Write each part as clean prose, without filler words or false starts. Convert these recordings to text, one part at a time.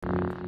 Baby.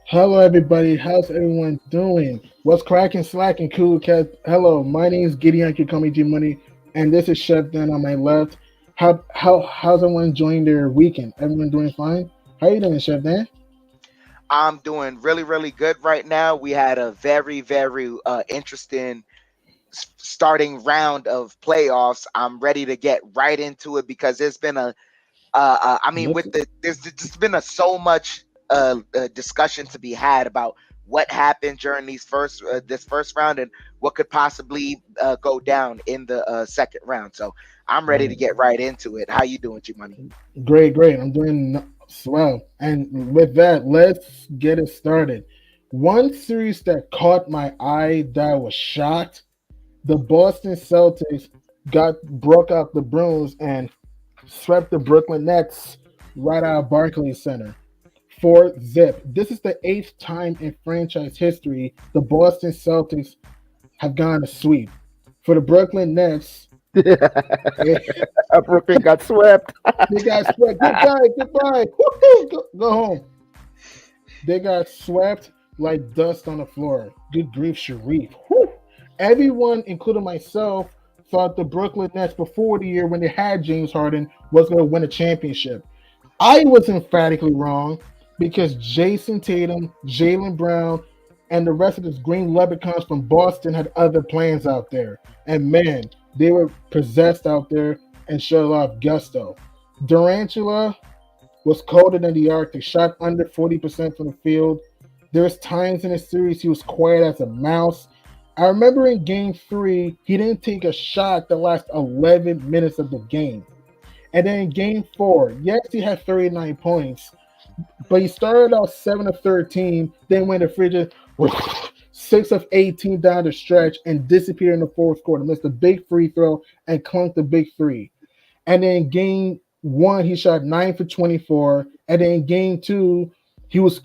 Hello, everybody. How's everyone doing? What's cracking, slacking, cool cat? Hello, my name is Gideon. You can call me G Money, and this is Chef Dan on my left. How's everyone enjoying their weekend? Everyone doing fine? How you doing, Chef Dan? I'm doing really, really good right now. We had a very, very interesting starting round of playoffs. I'm ready to get right into it because there's been I mean, Yes. there's just been so much discussion to be had about what happened during this first round and what could possibly go down in the second round. So I'm ready to Right. get right into it. How you doing, G Money? Great. I'm doing swell. And with that, let's get it started. One series that caught my eye that I was shocked, the Boston Celtics got broke out the Bruins and swept the Brooklyn Nets right out of Barclays Center. 4-zip. This is the eighth time in franchise history the Boston Celtics have gone to sweep. For the Brooklyn Nets, eh, Brooklyn got swept. they got swept. Goodbye. Woo-hoo, go home. They got swept like dust on the floor. Good grief, Sharif. Whew. Everyone, including myself, thought the Brooklyn Nets before the year when they had James Harden was going to win a championship. I was emphatically wrong because Jason Tatum, Jalen Brown, and the rest of this Green Leprechauns from Boston had other plans out there. And man, they were possessed out there and showed a lot of gusto. Durantula was colder than the Arctic, shot under 40% from the field. There's times in the series he was quiet as a mouse. I remember in game 3, he didn't take a shot the last 11 minutes of the game. And then in game 4, yes, he had 39 points, but he started out 7 of 13, then went to frigid 6 of 18 down the stretch and disappeared in the fourth quarter. Missed a big free throw and clunked the big three. And then in game 1, he shot 9 for 24. And then in game 2, he was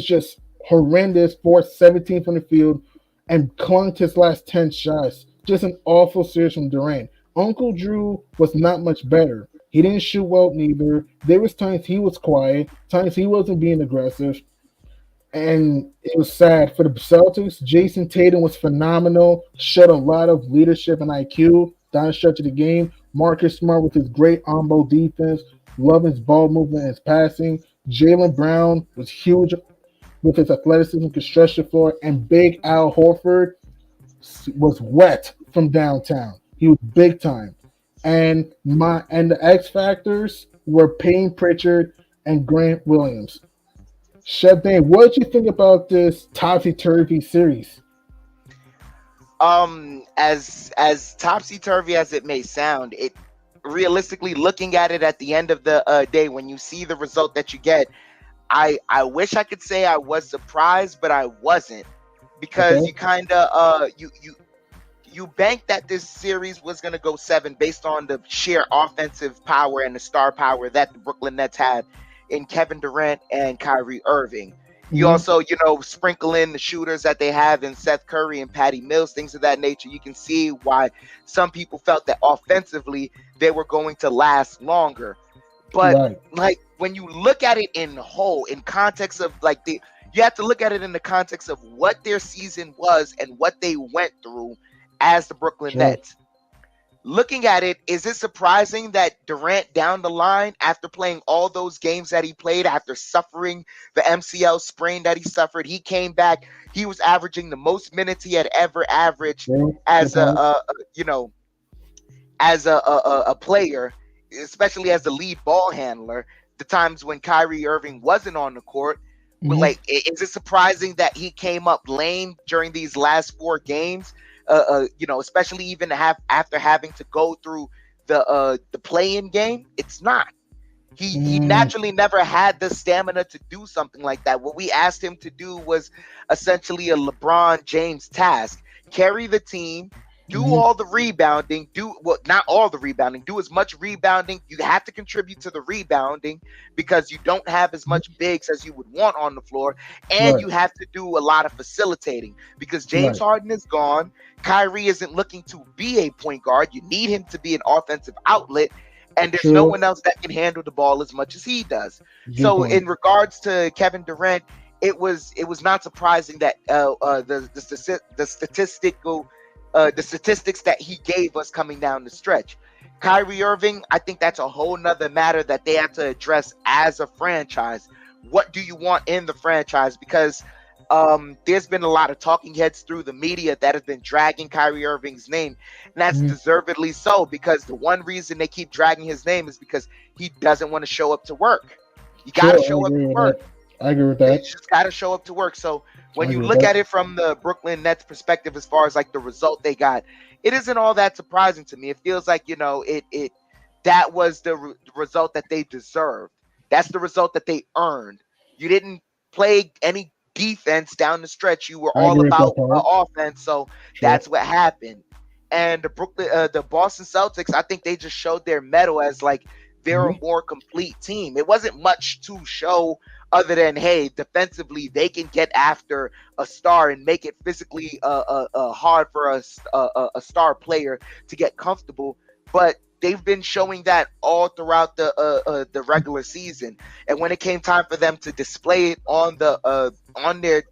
just horrendous, 4-17 from the field, and clunked his last 10 shots. Just an awful series from Durant. Uncle Drew was not much better. He didn't shoot well neither. There was times he was quiet, times he wasn't being aggressive, and it was sad for the Celtics. Jason Tatum was phenomenal, showed a lot of leadership and IQ down the stretch of the game. Marcus Smart with his great on-ball defense, love his ball movement and his passing. Jalen Brown was huge with his athleticism, could stretch the floor, and Big Al Horford was wet from downtown. He was big time. And the X factors were Payne Pritchard and Grant Williams. Chef Dan, what did you think about this topsy-turvy series? As topsy-turvy as it may sound, it realistically, looking at it at the end of the day, when you see the result that you get, I wish I could say I was surprised, but I wasn't, because Okay. you kind of you banked that this series was going to go 7 based on the sheer offensive power and the star power that the Brooklyn Nets had in Kevin Durant and Kyrie Irving. You Mhm. also, sprinkle in the shooters that they have in Seth Curry and Patty Mills, things of that nature. You can see why some people felt that offensively they were going to last longer. But Right. like when you look at it in whole, in context of you have to look at it in the context of what their season was and what they went through as the Brooklyn Sure. Nets. looking at it, is it surprising that Durant down the line, after playing all those games that he played, after suffering the MCL sprain that he suffered, he came back. He was averaging the most minutes he had ever averaged Yeah, good as point. you know, as a player, especially as the lead ball handler. The times when Kyrie Irving wasn't on the court, Hmm. like, is it surprising that he came up lame during these last four games? Especially even after having to go through the play-in game, it's not. He Mm, naturally never had the stamina to do something like that. What we asked him to do was essentially a LeBron James task: carry the team, do mhm. all the rebounding, do well, not all the rebounding, do as much rebounding. You have to contribute to the rebounding because you don't have as much bigs as you would want on the floor, and Right, you have to do a lot of facilitating because James right. Harden is gone. Kyrie isn't looking to be a point guard. You need him to be an offensive outlet, and there's no True. one else that can handle the ball as much as he does. Good So point. in regards to Kevin Durant, it was not surprising that the statistics that he gave us coming down the stretch. Kyrie Irving, I think that's a whole nother matter that they have to address as a franchise. What do you want in the franchise? Because there's been a lot of talking heads through the media that have been dragging Kyrie Irving's name, and that's Mhm. deservedly so. Because the one reason they keep dragging his name is because he doesn't want to show up to work. You got True, to I show up agree to with work. that. I agree with You that. just got to show up to work. So I when you agree with look that. at it from the Brooklyn Nets perspective, as far as like the result they got, it isn't all that surprising to me. It feels like, it that was the result that they deserved. That's the result that they earned. You didn't play any defense down the stretch. You were I all agree with that about part. offense. So True. that's what happened. And the Boston Celtics, I think they just showed their mettle as like they're a Mhm. more complete team. It wasn't much to show other than, hey, defensively they can get after a star and make it physically hard for a star player to get comfortable. But they've been showing that all throughout the regular season, and when it came time for them to display it on their on the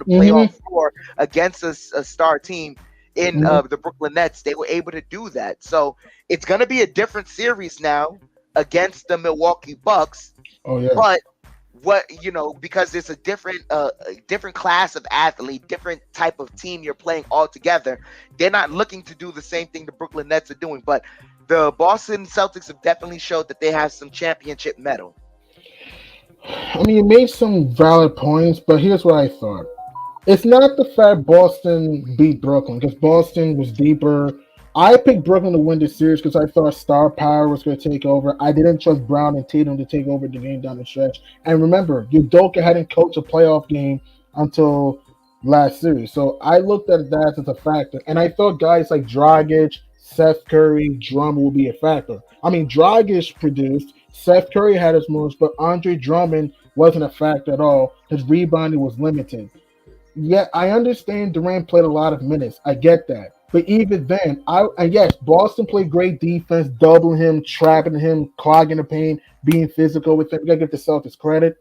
playoff Mhm. floor against a star team in Mhm. the Brooklyn Nets, they were able to do that. So it's going to be a different series now against the Milwaukee Bucks, Oh yeah. but because it's a different class of athlete, different type of team you're playing altogether. They're not looking to do the same thing the Brooklyn Nets are doing, but the Boston Celtics have definitely showed that they have some championship metal. I mean, you made some valid points, but here's what I thought. It's not the fact Boston beat Brooklyn because Boston was deeper. I picked Brooklyn to win this series because I thought star power was going to take over. I didn't trust Brown and Tatum to take over the game down the stretch. And remember, Udoka hadn't coached a playoff game until last series. So I looked at that as a factor. And I thought guys like Dragic, Seth Curry, Drummond would be a factor. I mean, Dragic produced, Seth Curry had his moves, but Andre Drummond wasn't a factor at all. His rebounding was limited. Yeah, I understand Durant played a lot of minutes. I get that. But even then, and yes, Boston played great defense, doubling him, trapping him, clogging the paint, being physical with him. You gotta give the Celtics credit.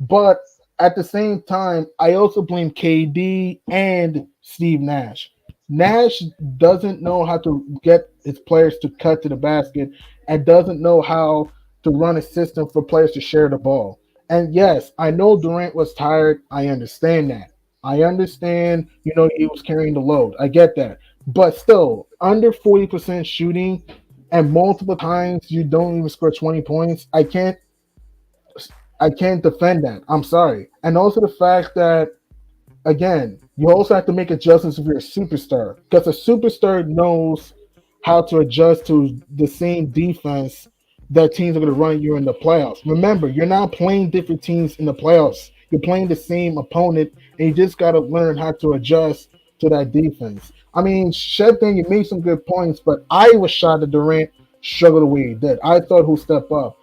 But at the same time, I also blame KD and Steve Nash. Nash doesn't know how to get his players to cut to the basket and doesn't know how to run a system for players to share the ball. And yes, I know Durant was tired. I understand that. I understand, he was carrying the load. I get that. But still, under 40% shooting and multiple times you don't even score 20 points, I can't defend that. I'm sorry. And also the fact that, again, you also have to make adjustments if you're a superstar because a superstar knows how to adjust to the same defense that teams are going to run you in the playoffs. Remember, you're not playing different teams in the playoffs. You're playing the same opponent, and you just got to learn how to adjust to that defense. I mean, Shedden, you made some good points, but I was shocked that Durant struggled the way he did. I thought he'll step up.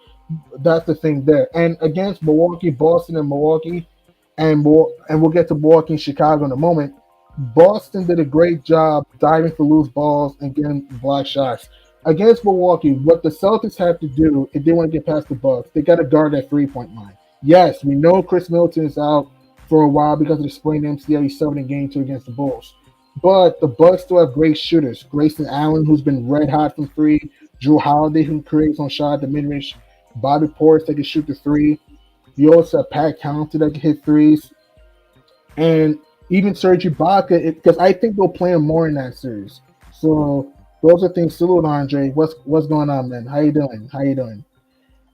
That's the thing there. And against Milwaukee, Boston, and Milwaukee, and we'll get to Milwaukee and Chicago in a moment. Boston did a great job diving for loose balls and getting block shots. Against Milwaukee, what the Celtics have to do if they want to get past the Bucks, they got to guard that 3-point line. Yes, we know Chris Middleton is out for a while because of the sprained MCL. He's subbing in game two against the Bulls. But the Bucks still have great shooters. Grayson Allen, who's been red hot from three. Drew Holiday, who creates on shot at the mid range. Bobby Portis that can shoot the three. You also have Pat Connaughton that can hit threes. And even Serge Ibaka, because I think they'll play him more in that series. So those are things. Salute, Andre. What's going on, man? How you doing? How you doing?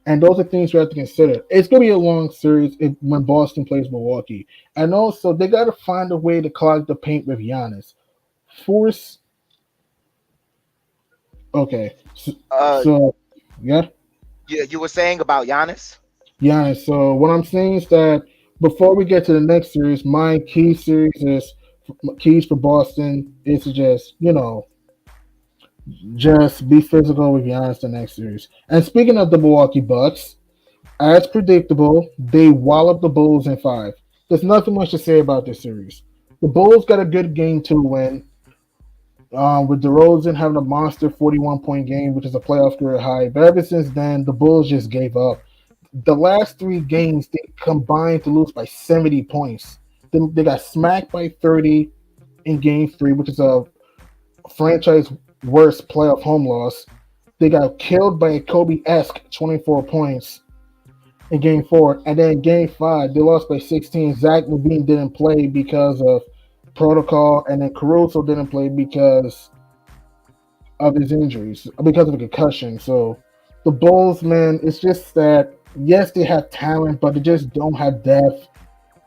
And those are things we have to consider. It's going to be a long series when Boston plays Milwaukee. And also, they got to find a way to clog the paint with Giannis. Force. Okay. So, Uh, so yeah. you were saying about Giannis? Giannis. So, what I'm saying is that before we get to the next series, my key series is keys for Boston is to just be physical with Giannis the next series. And speaking of the Milwaukee Bucks, as predictable, they wallop the Bulls in five. There's nothing much to say about this series. The Bulls got a good game to win, with DeRozan having a monster 41-point game, which is a playoff career high. But ever since then, the Bulls just gave up. The last three games, they combined to lose by 70 points. They got smacked by 30 in game three, which is a franchise worst playoff home loss. They got killed by a Kobe-esque 24 points in game four. And then in game five, they lost by 16. Zach LaVine didn't play because of protocol, and then Caruso didn't play because of his injuries, because of a concussion. So the Bulls, man, it's just that, yes, they have talent, but they just don't have depth.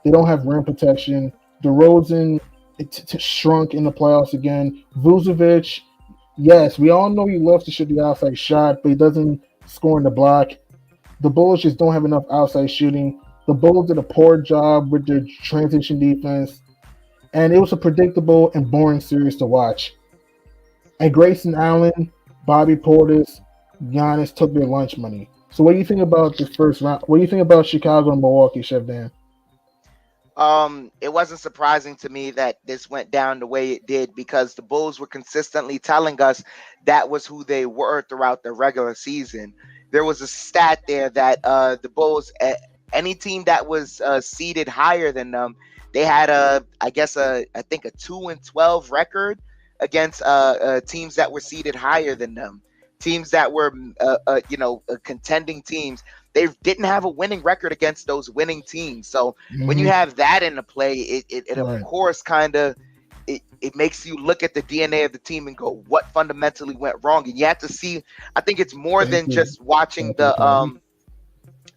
They don't have rim protection. DeRozan shrunk in the playoffs again. Vucevic, yes, we all know he loves to shoot the outside shot, but he doesn't score in the block. The Bulls just don't have enough outside shooting. The Bulls did a poor job with their transition defense, and it was a predictable and boring series to watch. And Grayson Allen, Bobby Portis, Giannis took their lunch money. So what do you think about this first round? What do you think about Chicago and Milwaukee, Chef Dan? It wasn't surprising to me that this went down the way it did because the Bulls were consistently telling us that was who they were throughout the regular season. There was a stat there that the Bulls, any team that was seeded higher than them, they had I think a 2-12 record against teams that were seeded higher than them, teams that were contending teams. They didn't have a winning record against those winning teams. So when you have that in the play, it Right. of course kind of it makes you look at the DNA of the team and go, what fundamentally went wrong? And you have to see. I think it's more Thank than you. just watching Thank you, Kevin.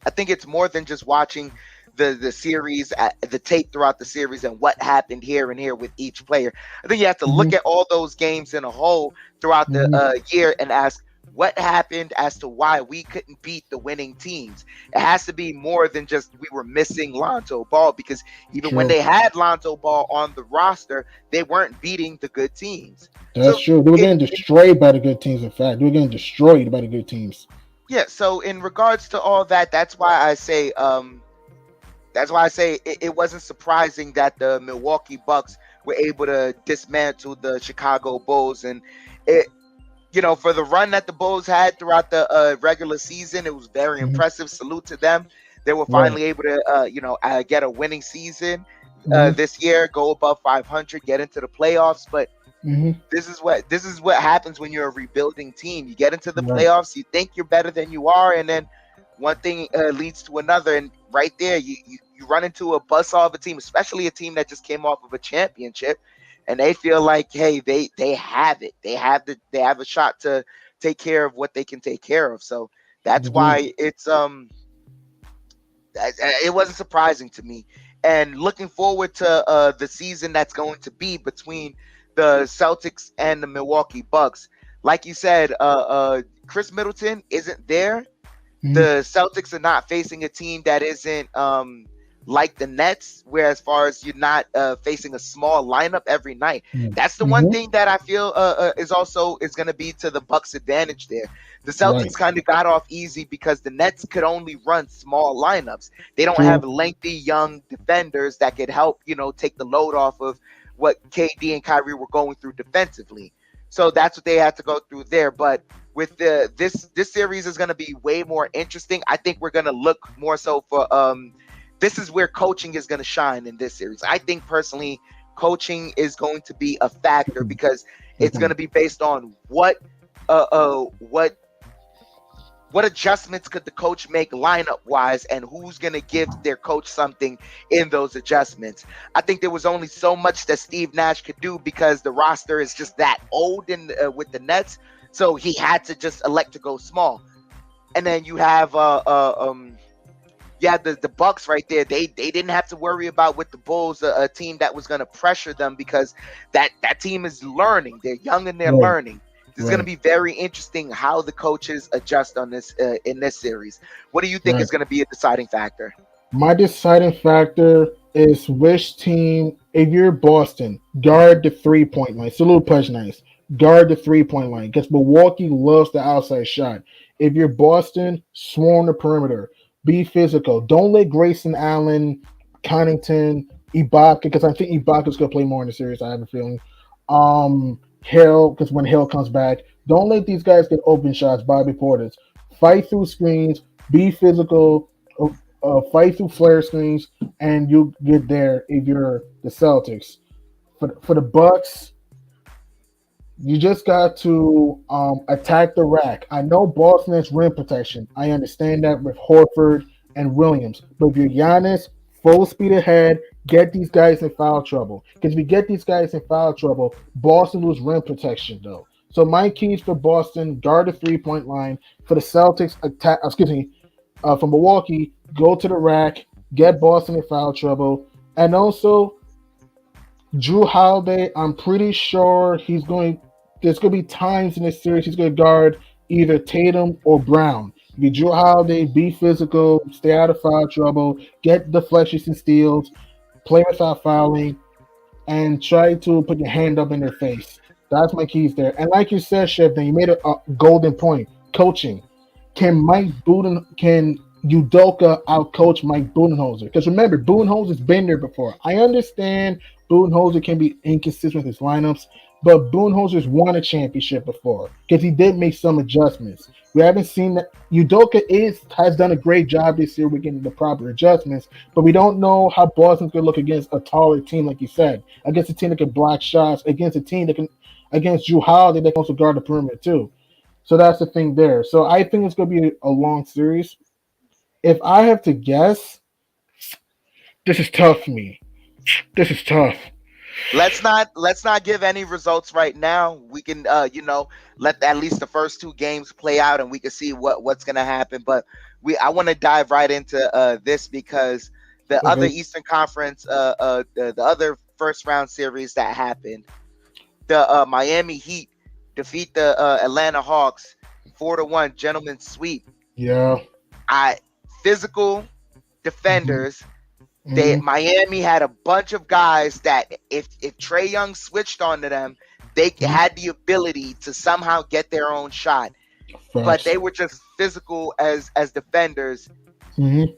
I think it's more than just watching the series, the tape throughout the series, and what happened here and here with each player. I think you have to look Mhm. at all those games in a whole throughout the Mhm. year and ask what happened as to why we couldn't beat the winning teams. It has to be more than just we were missing Lonzo Ball, because even when True. they had Lonzo Ball on the roster, they weren't beating the good teams. That's So true. They were in, getting destroyed by the good teams. In fact, they were getting destroyed by the good teams. yeah, so in regards to all that, that's why I say it wasn't surprising that the Milwaukee Bucks were able to dismantle the Chicago Bulls. And it, for the run that the Bulls had throughout the regular season, it was very Mhm. impressive. Salute to them. They were Right. finally able to, get a winning season Mhm. this year, go above 500, get into the playoffs. But Mhm. this is what happens when you're a rebuilding team. You get into the Right. playoffs, you think you're better than you are, and then one thing leads to another, and right there you run into a buzzsaw of a team, especially a team that just came off of a championship, and they feel like, hey, they have it, they have a shot to take care of what they can take care of. So They that's do. why it wasn't surprising to me. And looking forward to the season that's going to be between the Celtics and the Milwaukee Bucks. Like you said, Chris Middleton isn't there. Mhm. The Celtics are not facing a team that isn't like the Nets, where as far as you're not facing a small lineup every night. That's the one Mhm. thing that I feel is going to be to the Bucks' advantage there. The Right. Celtics kind of got off easy because the Nets could only run small lineups. They don't True. have lengthy young defenders that could help, take the load off of what KD and Kyrie were going through defensively. So that's what they had to go through there. But with this series is going to be way more interesting. I think we're going to look more so for this is where coaching is going to shine in this series. I think personally coaching is going to be a factor, because it's Mhm. going to be based on uh, uh, what what adjustments could the coach make lineup wise, and who's going to give their coach something in those adjustments. I think there was only so much that Steve Nash could do, because the roster is just that old in with the Nets, so he had to just elect to go small. And then you have the Bucks right there. They didn't have to worry about with the Bulls, a team that was going to pressure them, because that team is learning. They're young and they're Right, learning. This is going to right, be very interesting how the coaches adjust on this in this series. What do you think right. is going to be a deciding factor? My deciding factor is which team, if you're Boston, guard the 3 point line. Salute Punch Nice. Guard the 3 point line, because Milwaukee loves the outside shot. If you're Boston, swarm the perimeter. Be physical. Don't let Grayson Allen, Connington, Ibaka, because I think Ibaka's going to play more in the series. I have a feeling. Hill, because when Hill comes back, don't let these guys get open shots. Bobby Portis. Fight through screens. Be physical. Fight through flare screens, and you get there if you're the Celtics. For the Bucks, you just got to attack the rack. I know Boston has rim protection. I understand that with Horford and Williams. But if you're Giannis, full speed ahead, get these guys in foul trouble. Because if you get these guys in foul trouble, Boston lose rim protection though. So my keys for Boston: guard the 3 point line. For the Celtics, attack. Excuse me. For Milwaukee, go to the rack, get Boston in foul trouble, and also Drew Holiday. I'm pretty sure he's going. There's going to be times in this series he's going to guard either Tatum or Brown. Be Drew Holiday, be physical, stay out of foul trouble, get deflections and steals, play without fouling, and try to put your hand up in their face. That's my keys there. And like you said, Chef, then you made a golden point. Coaching. Can Udoka outcoach Mike Budenholzer? Because remember, Budenholzer's been there before. I understand Budenholzer can be inconsistent with his lineups, but Budenholzer's won a championship before because he did make some adjustments. We haven't seen that. Udoka has done a great job this year with getting the proper adjustments, but we don't know how Boston's going to look against a taller team, like you said, against a team that can block shots, against a team that can, against Drew Holiday that can also guard the perimeter too. So that's the thing there. So I think it's going to be a long series. If I have to guess, this is tough for me. This is tough. Let's not give any results right now. We can let at least the first two games play out, and we can see what's gonna happen. But I want to dive right into this, because the other Okay. Eastern Conference, the other first round series that happened, the Miami Heat defeat the Atlanta Hawks 4-1, gentlemen sweep. Yeah. I Physical Mm-hmm. defenders. They Mm-hmm. Miami had a bunch of guys that if Trey Young switched onto them, they Mm-hmm. had the ability to somehow get their own shot. But Facts. they were just physical as defenders. Mm-hmm.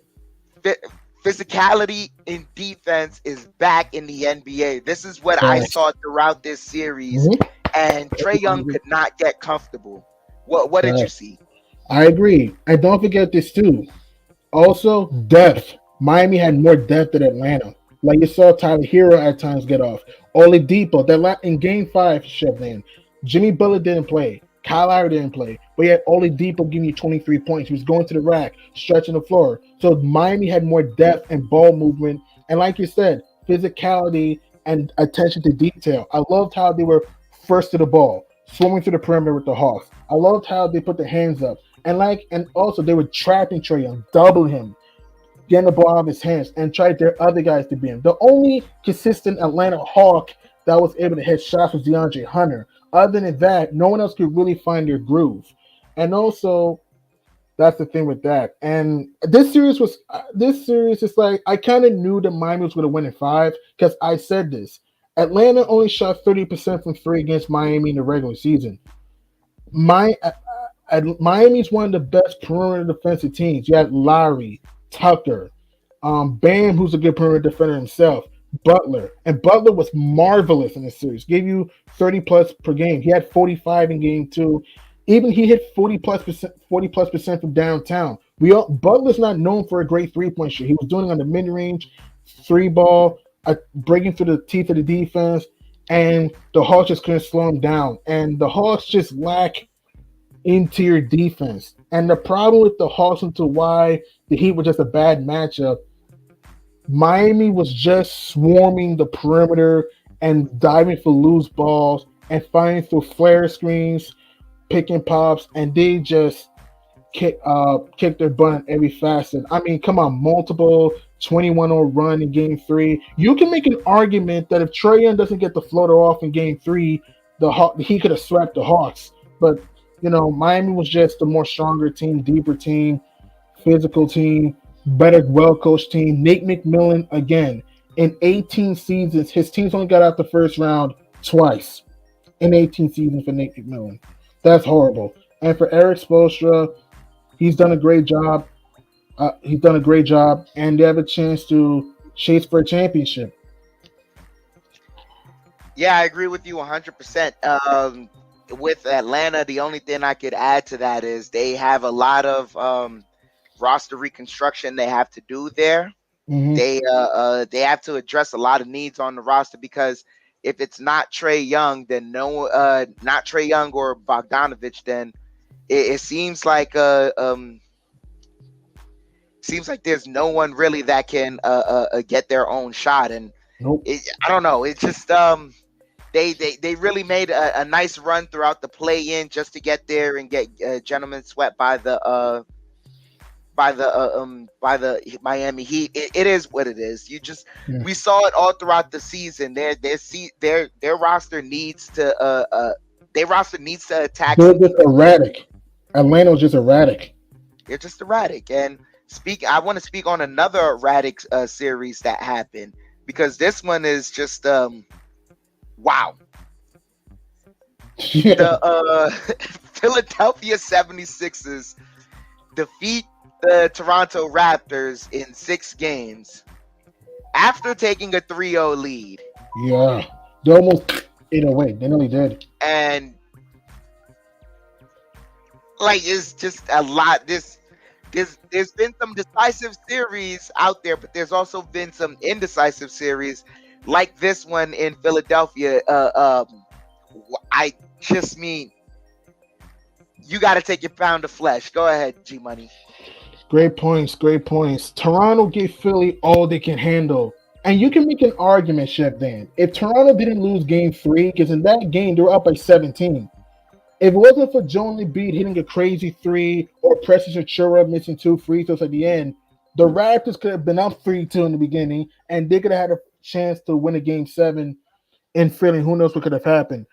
Phy- Physicality in defense is back in the NBA. This is what I Facts. saw throughout this series, Mm-hmm. and Trey Young could not get comfortable. What did you Facts. see? I agree. And don't forget this too. Also, depth. Miami had more depth than Atlanta. Like you saw Tyler Hero at times get off. Oladipo, in Game 5, Chevman, Jimmy Butler didn't play. Kyle Lowry didn't play. But yet Oladipo giving you 23 points. He was going to the rack, stretching the floor. So Miami had more depth and ball movement. And like you said, physicality and attention to detail. I loved how they were first to the ball, swimming to the perimeter with the Hawks. I loved how they put their hands up. And also they were trapping Trey Young, doubling him, getting the ball out of his hands, and tried their other guys to beat him. The only consistent Atlanta Hawk that was able to hit shots was DeAndre Hunter. Other than that, no one else could really find their groove. And also, that's the thing with that. And this series is like I kind of knew that Miami was going to win in 5 because I said this. Atlanta only shot 30% from three against Miami in the regular season. My Miami's one of the best perimeter defensive teams. You had Lowry, Tucker, Bam, who's a good perimeter defender himself, Butler, and Butler was marvelous in this series. Gave you 30 plus per game. He had 45 in game 2. Even he hit 40 plus percent from downtown. Butler's not known for a great 3 point shot. He was doing it on the mid range, three ball, breaking through the teeth of the defense, and the Hawks just couldn't slow him down. And the Hawks just lack interior defense. And the problem with the Hawks into why the Heat were just a bad matchup, Miami was just swarming the perimeter and diving for loose balls and finding through flare screens, picking pops, and they just kick their butt in every facet. I mean, come on, multiple 21-0 run in Game 3. You can make an argument that if Trae Young doesn't get the floater off in Game 3, he could have swept the Hawks. But Miami was just a more stronger team, deeper team, physical team, better, well-coached team. Nate McMillan, again, in 18 seasons, his teams only got out the first round twice in 18 seasons for Nate McMillan. That's horrible. And for Eric Spoelstra, he's done a great job. And they have a chance to chase for a championship. Yeah, I agree with you 100%. With Atlanta, the only thing I could add to that is they have a lot of roster reconstruction they have to do there. Mm-hmm. They have to address a lot of needs on the roster, because if it's not Trae Young, then not Trae Young or Bogdanovich, then it seems like there's no one really that can get their own shot. And nope. I don't know. It's just they really made a nice run throughout the play-in just to get there and get gentlemen swept by the Miami Heat. It is what it is. We saw it all throughout the season. Their roster needs to attack. They're just erratic. Atlanta was just erratic. They're just erratic. And I want to speak on another erratic series that happened, because this one is just wow. Yeah. The Philadelphia 76ers defeat the Toronto Raptors in 6 games after taking a 3-0 lead. Yeah. They almost ate away. They nearly did. And it's just a lot. There's been some decisive series out there, but there's also been some indecisive series like this one in Philadelphia. I just mean, you got to take your pound of flesh. Go ahead, G Money. Great points. Toronto gave Philly all they can handle. And you can make an argument, Chef Dan. If Toronto didn't lose Game 3, because in that game they were up by 17. If it wasn't for Joel Embiid hitting a crazy 3 or Precious Achiuwa missing 2 free throws at the end, the Raptors could have been up 3-2 in the beginning, and they could have had a chance to win a Game 7 in Philly. Who knows what could have happened?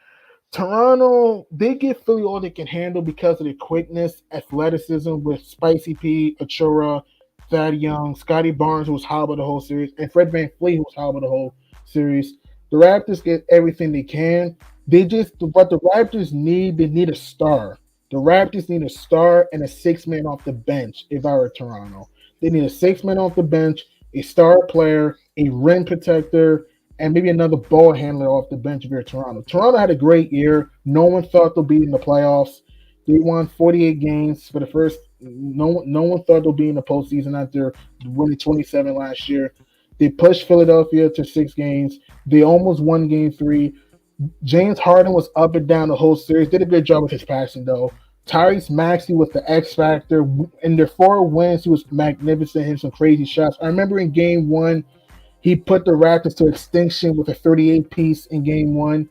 Toronto, they give Philly all they can handle because of their quickness, athleticism with Spicy P, Achiuwa, Thad Young, Scotty Barnes, who was horrible the whole series, and Fred VanVleet, who was horrible the whole series. The Raptors get everything they can. What the Raptors need, they need a star. The Raptors need a star and a 6-man off the bench if I were Toronto. They need a 6-man off the bench, a star player, a rim protector, and maybe another ball handler off the bench if you're Toronto. Toronto had a great year. No one thought they'll be in the playoffs. They won 48 games for the first. No one thought they'll be in the postseason after winning 27 last year. They pushed Philadelphia to 6 games. They almost won Game 3. James Harden was up and down the whole series. Did a good job with his passing, though. Tyrese Maxey was the X factor. In their 4 wins, he was magnificent, hitting some crazy shots. I remember in Game 1, he put the Raptors to extinction with a 38-piece in Game 1.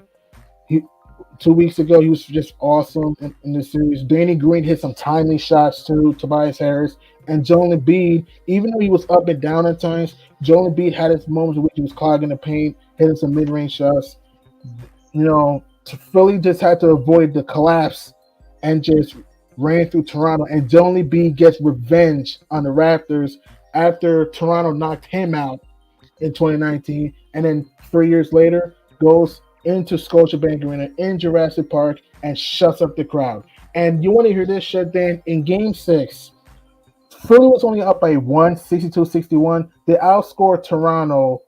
2 weeks ago, he was just awesome in the series. Danny Green hit some timely shots, too, Tobias Harris. And Joel Embiid, even though he was up and down at times, Joel Embiid had his moments in which he was clogging the paint, hitting some mid-range shots. Philly just had to avoid the collapse and just ran through Toronto. And Joel Embiid gets revenge on the Raptors after Toronto knocked him out in 2019. And then 3 years later, goes into Scotiabank Arena in Jurassic Park and shuts up the crowd. And you want to hear this shit, Dan? In Game 6, Philly was only up by 1, 62-61. They outscored Toronto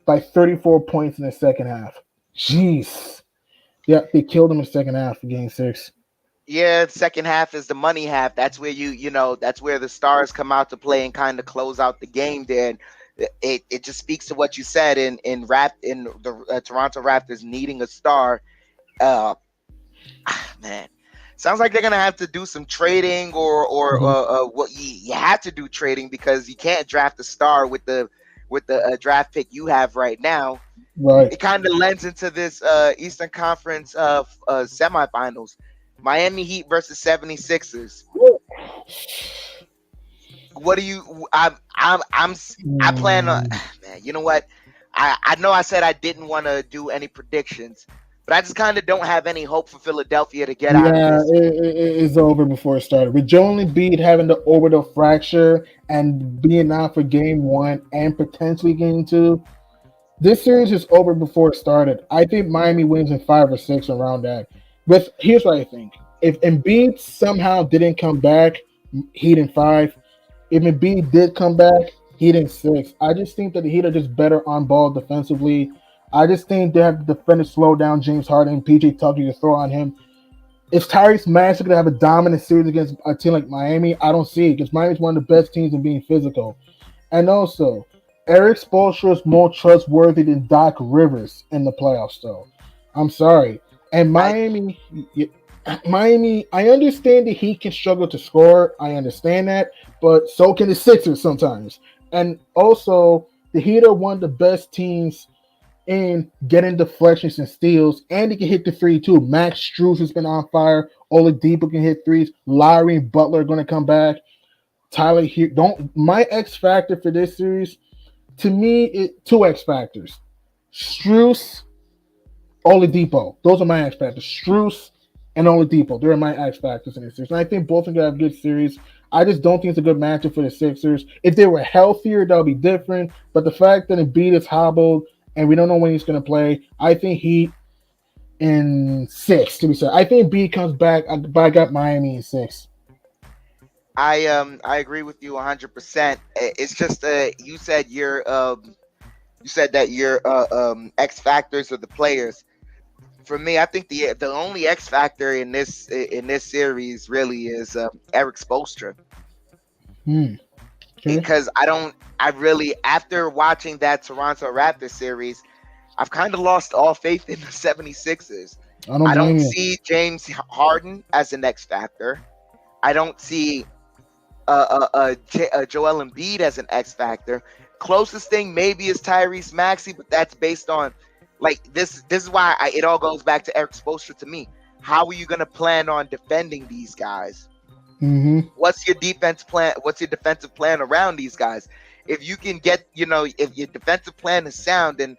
by 34 points in the second half. Jeez. Yeah, they killed them in the second half of Game 6. Yeah, the second half is the money half. That's where that's where the stars come out to play and kind of close out the game there. And it just speaks to what you said in the Toronto Raptors needing a star. Uh, Man, sounds like they're gonna have to do some trading, or Mhm. what you have to do trading, because you can't draft a star with the draft pick you have right now. Right. It kind of lends into this Eastern Conference semifinals. Miami Heat versus 76ers. What do you? I plan on. Mm, Man, you know what? I know I said I didn't want to do any predictions, but I just kind of don't have any hope for Philadelphia to get out of yeah, this. it's over before it started. With Joel Embiid having the orbital fracture and being out for game one and potentially game two, this series is over before it started. I think Miami wins in 5 or 6 around that. But here's what I think: if Embiid somehow didn't come back, Heat in 5. If Embiid did come back, Heat in 6. I just think that the Heat are just better on ball defensively. I just think they have the defenders slow down James Harden and PJ Tucker to throw on him. Is Tyrese Maxey going to have a dominant series against a team like Miami? I don't see it, because Miami's one of the best teams in being physical. And also, Eric Spoelstra is more trustworthy than Doc Rivers in the playoffs, though. I'm sorry. And I Miami, I understand that he can struggle to score. I understand that, but so can the Sixers sometimes. And also, the Heat are one of the best teams in getting deflections and steals, and he can hit the three too. Max Strus has been on fire. Oladipo can hit threes. Lowry and Butler are going to come back. Tyler here. Don't my X factor for this series to me two X factors. Strus, Oladipo. Those are my X factors. Strus and Oladipo. They're my X factors in this series. And I think both of them gonna have good series. I just don't think it's a good matchup for the Sixers. If they were healthier, that would be different. But the fact that Embiid is hobbled and we don't know when he's going to play, I think he in 6. To be said, I think Embiid comes back. But I got Miami in 6. I agree with you 100%. It's just you said that your X factors are the players. For me, I think the only X factor in this series really is Eric Spoelstra, Okay. because I really, after watching that Toronto Raptors series, I've kind of lost all faith in the 76ers. I don't I blame don't you. see James Harden as an X factor. I don't see Joel Embiid as an X factor. Closest thing maybe is Tyrese Maxey, but that's based on like this. This is why it all goes back to Eric Spoelstra to me. How are you going to plan on defending these guys? Mm-hmm. What's your defense plan? What's your defensive plan around these guys? If you can get, if your defensive plan is sound, then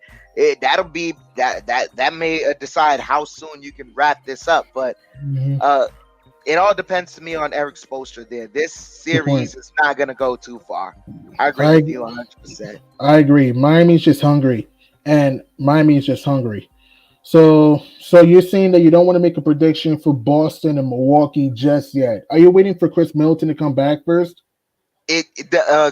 that'll be that may decide how soon you can wrap this up. But Mm-hmm. it all depends to me on Eric Spoelstra there. This Good point. series is not going to go too far. I agree I with you 100%. I agree. Miami's just hungry, and Miami's just hungry. So you're saying that you don't want to make a prediction for Boston and Milwaukee just yet? Are you waiting for Chris Middleton to come back first?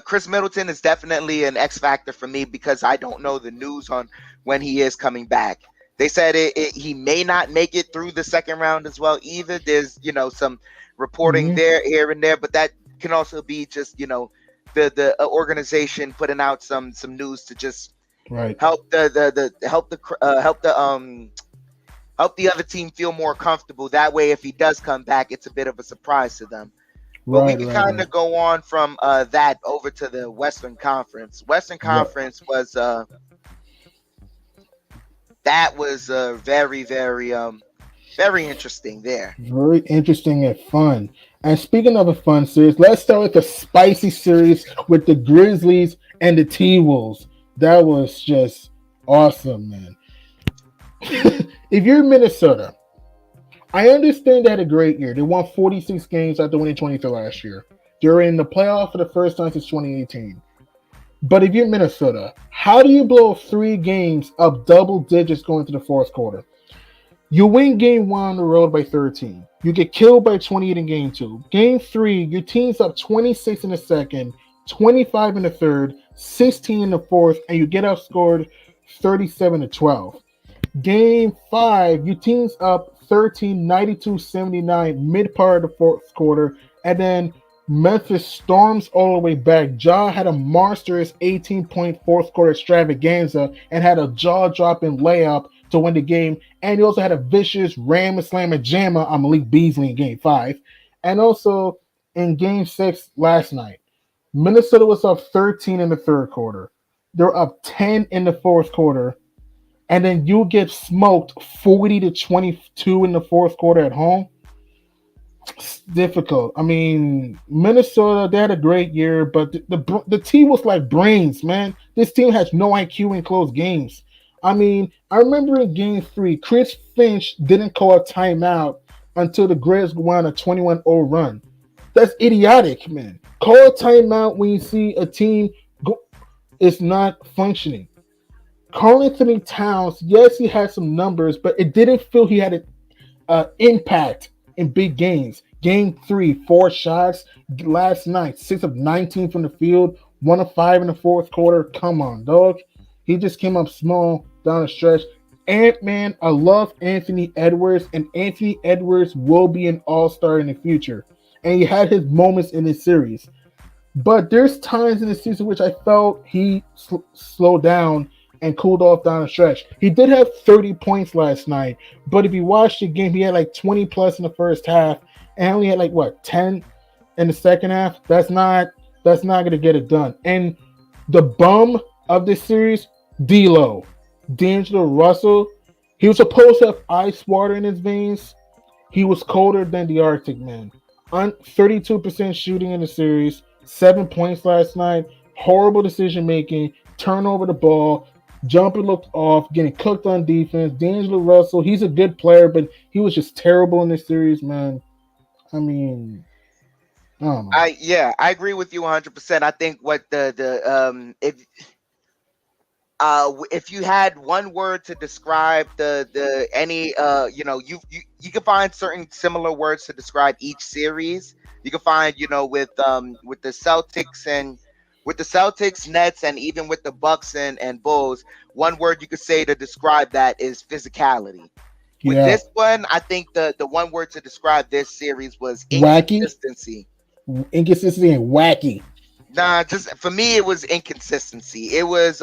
Chris Middleton is definitely an X factor for me, because I don't know the news on when he is coming back. They said he may not make it through the second round as well either. There's some reporting Mm-hmm. there here and there, but that can also be just the organization putting out some news to just Right. help help the other team feel more comfortable. That way, if he does come back, it's a bit of a surprise to them. But we Right. can Right. kind Right. of go on from that over to the Western Conference. Western Yeah. Conference was that was very very interesting there. Very interesting and fun. And speaking of a fun series, let's start with the spicy series with the Grizzlies and the T-Wolves. That was just awesome, man. If you're Minnesota, I understand they had a great year. They won 46 games after winning 23 last year. They're in the playoff for the first time since 2018. But if you're Minnesota, how do you blow 3 games up double digits going to the fourth quarter? You win game 1 on the road by 13. You get killed by 28 in game 2. Game 3, your team's up 26 in the second, 25 in the third, 16 in the fourth, and you get outscored 37-12. Game 5, your team's up 13, 92-79, mid part of the fourth quarter, and then Memphis storms all the way back. Ja had a monstrous 18-point fourth quarter extravaganza and had a jaw-dropping layup to win the game. And he also had a vicious ram and slam and jammer on Malik Beasley in Game 5. And also in Game 6 last night, Minnesota was up 13 in the third quarter. They're up 10 in the fourth quarter. And then you get smoked 40-22 in the fourth quarter at home. It's difficult. I mean, Minnesota, they had a great year, but the team was like brains, man. This team has no IQ in close games. I mean, I remember in Game 3, Chris Finch didn't call a timeout until the Grizz won a 21-0 run. That's idiotic, man. Call a timeout when you see a team is not functioning. Karl Anthony Towns, yes, he had some numbers, but it didn't feel he had an impact in big games. Game 3, 4 shots. Last night, 6 of 19 from the field, 1 of 5 in the fourth quarter. Come on, dog. He just came up small down the stretch. Ant-Man, I love Anthony Edwards, and Anthony Edwards will be an all-star in the future. And he had his moments in this series. But there's times in the season which I felt he slowed down and cooled off down the stretch. He did have 30 points last night, but if you watch the game, he had like 20 plus in the first half, and only had like 10 in the second half. That's not gonna get it done. And the bum of this series, D'Angelo Russell, he was supposed to have ice water in his veins. He was colder than the Arctic, man. 32% shooting in the series, 7 points last night. Horrible decision making, turn over the ball. Jumper looked off, getting cooked on defense. D'Angelo Russell, he's a good player, but he was just terrible in this series, man. I mean, I don't know. I agree with you 100%. I think what if you had one word to describe the any you can find certain similar words to describe each series. You can find with the Celtics and with the Celtics, Nets, and even with the Bucks and Bulls, one word you could say to describe that is physicality. With this one, I think the one word to describe this series was inconsistency. Inconsistency and wacky. Nah, just for me, it was inconsistency. It was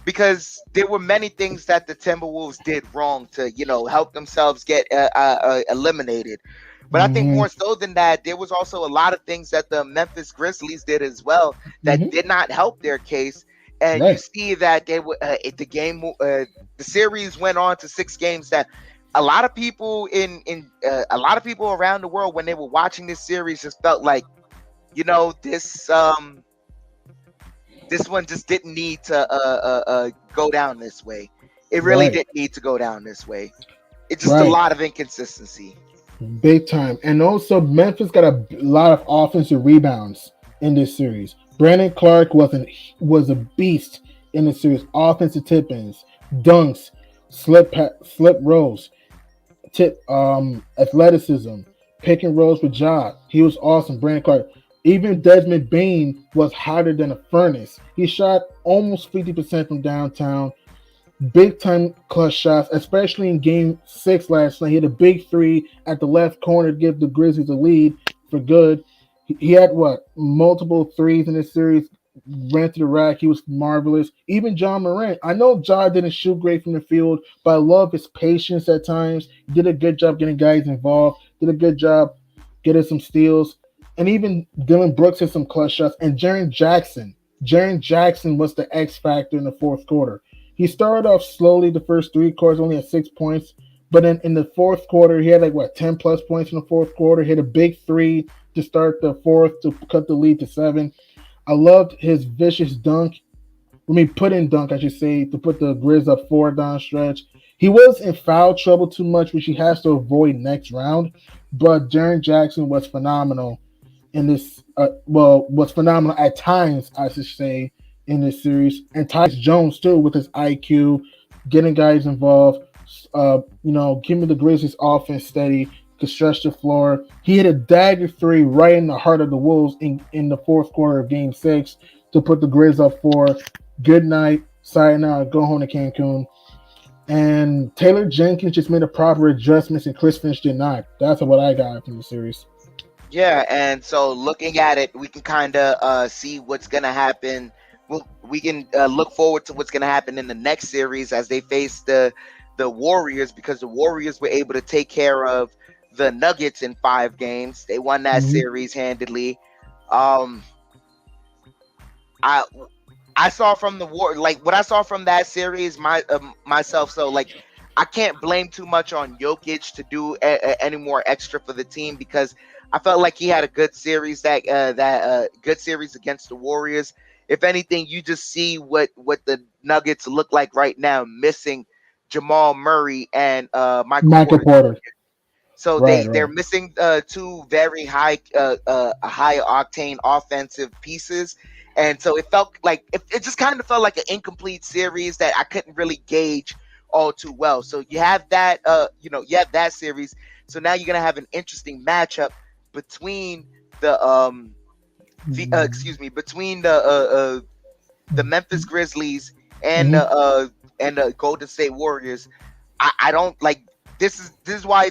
because there were many things that the Timberwolves did wrong to help themselves get eliminated. But I think more so than that, there was also a lot of things that the Memphis Grizzlies did as well that did not help their case. And you see that they were the series went on to 6 games. That a lot of people a lot of people around the world, when they were watching this series, just felt like, this one just didn't need to go down this way. It really didn't need to go down this way. It's just a lot of inconsistency. Big time. And also Memphis got a lot of offensive rebounds in this series. Brandon Clark was a beast in the series. Offensive tip-ins, dunks, slip rolls, athleticism, pick and rolls with Ja. He was awesome. Brandon Clark. Even Desmond Bane was hotter than a furnace. He shot almost 50% from downtown. Big time clutch shots, especially in Game 6 last night. He had a big 3 at the left corner to give the Grizzlies a lead for good. He had multiple threes in this series. Ran to the rack. He was marvelous. Even John Morant. I know Ja didn't shoot great from the field, but I love his patience at times. He did a good job getting guys involved. Did a good job getting some steals. And even Dylan Brooks had some clutch shots. And Jaren Jackson was the X factor in the fourth quarter. He started off slowly the first 3 quarters, only at 6 points. But then in the fourth quarter, he had 10 plus points in the fourth quarter. Hit a big 3 to start the fourth to cut the lead to 7. I loved his vicious dunk. Put-in dunk, I should say, to put the Grizz up 4 down stretch. He was in foul trouble too much, which he has to avoid next round. But Jaren Jackson was phenomenal in this. Was phenomenal at times, I should say, in this series. And Tyus Jones too, with his IQ, getting guys involved, keeping the Grizzlies offense steady, could stretch the floor. He hit a dagger 3 right in the heart of the Wolves in the fourth quarter of Game 6 to put the Grizz up 4. Good night, sayonara, go home to Cancun. And Taylor Jenkins just made a proper adjustments, and Chris Finch did not. That's what I got from the series. Yeah, and so looking at it, we can kind of see what's gonna happen. Well, we can look forward to what's gonna happen in the next series as they face the Warriors, because the Warriors were able to take care of the Nuggets in 5 games. They won that Mhm. series handedly. Um, I I saw from the war, like what I saw from that series, myself. So like, I can't blame too much on Jokic to do any more extra for the team, because I felt like he had a good series, that good series against the Warriors. If anything, you just see what the Nuggets look like right now, missing Jamal Murray and Michael Michael Porter. Porter. So Right, they're right. missing two very high octane offensive pieces, and so it just kind of felt like an incomplete series that I couldn't really gauge all too well. So you have that you have that series. So now you're gonna have an interesting matchup between between the Memphis Grizzlies and Mhm. the Golden State Warriors. I don't like this is why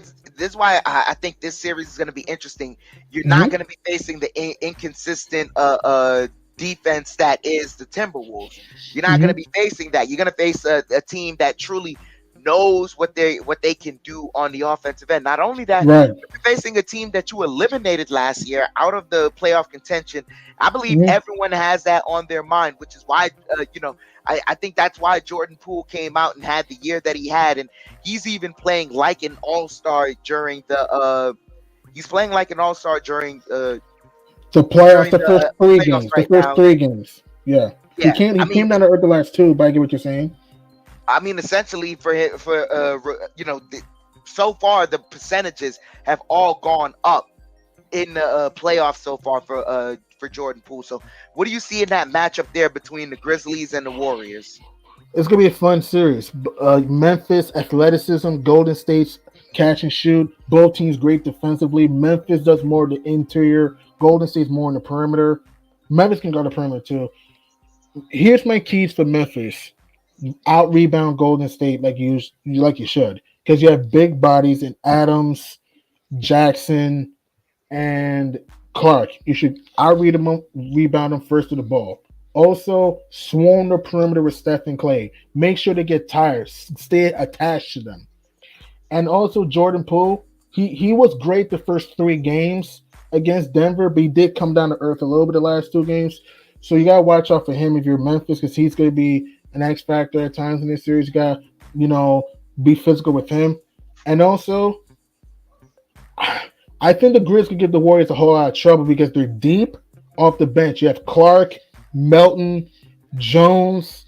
I think this series is going to be interesting. You're not Mhm. going to be facing the inconsistent defense that is the Timberwolves. You're not going to Mhm. be facing that. You're going to face a team that truly knows what they can do on the offensive end. Not only that, Right. you're facing a team that you eliminated last year out of the playoff contention. I believe Mhm. everyone has that on their mind, which is why I think that's why Jordan Poole came out and had the year that he had, and he's even playing like an all-star during the he's playing like an all-star The playoffs, during the first the three playoffs games, the right first now. 3 games. Yeah, he Yeah, came. I He mean, came down to earth the last two. But I get what you're saying. essentially so far the percentages have all gone up in the playoffs so far for Jordan Poole. So, what do you see in that matchup there between the Grizzlies and the Warriors? It's gonna be a fun series. Memphis athleticism, Golden State's catch and shoot. Both teams great defensively. Memphis does more of the interior. Golden State's more in the perimeter. Memphis can go to the perimeter too. Here's my keys for Memphis: out rebound Golden State like you should, because you have big bodies in Adams, Jackson, and Clark. You should rebound them first to the ball. Also, swarm the perimeter with Steph and Clay. Make sure they get tired. Stay attached to them. And also Jordan Poole. He was great the first 3 games against Denver, but he did come down to earth a little bit the last 2 games. So you gotta watch out for him if you're Memphis, because he's gonna be an X factor at times in this series. You gotta, you know, be physical with him. And also, I think the Grizz could give the Warriors a whole lot of trouble because they're deep off the bench. You have Clark, Melton, Jones,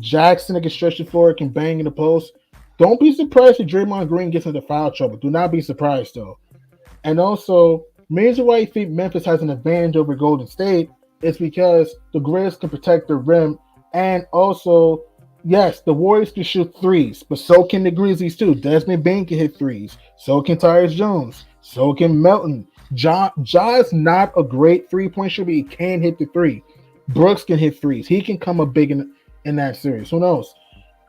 Jackson that can stretch the floor, can bang in the post. Don't be surprised if Draymond Green gets into foul trouble. Do not be surprised though. And also, reason why I think Memphis has an advantage over Golden State is because the Grizz can protect the rim, and also, yes, the Warriors can shoot threes, but so can the Grizzlies too. Desmond Bain can hit threes. So can Tyus Jones. So can Melton. Ja is not a great 3-point shooter, but he can hit the three. Brooks can hit threes. He can come up big in that series. Who knows?